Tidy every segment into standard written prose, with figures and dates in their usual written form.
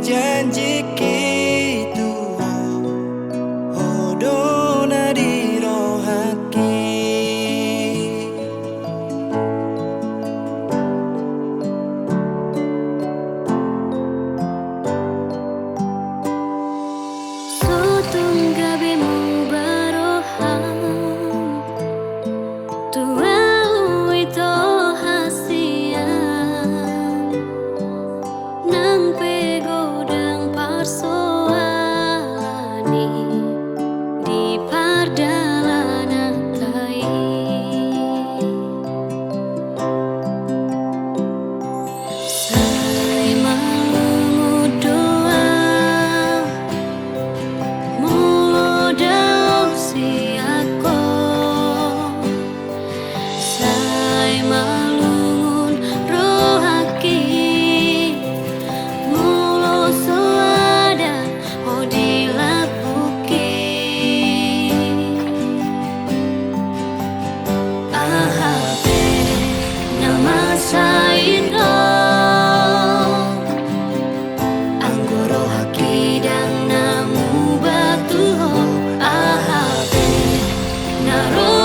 janji kitu hodona dirohaki. Sutong gabi mo barohan tuau ito hasian nang pegodang parsoalani di pardalanan kai. Sai malungu doa mulo daw siako. Sai malungun rohaki mulo soada o dilapuki. Ahabe nama saino anggoro haki dan namu batu ho. Ahabe naro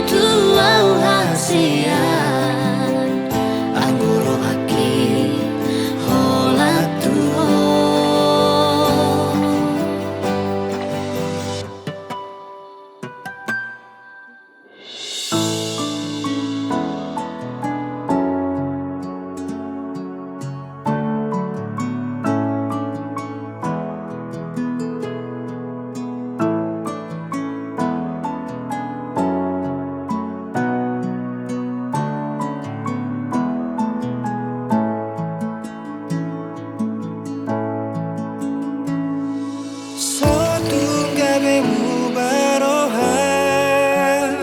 tuau hasian anggoro haki hola tuho. Sotong gabi mo barohan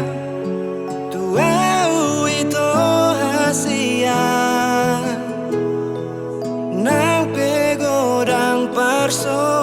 tuau ito hasian nang pegodang parso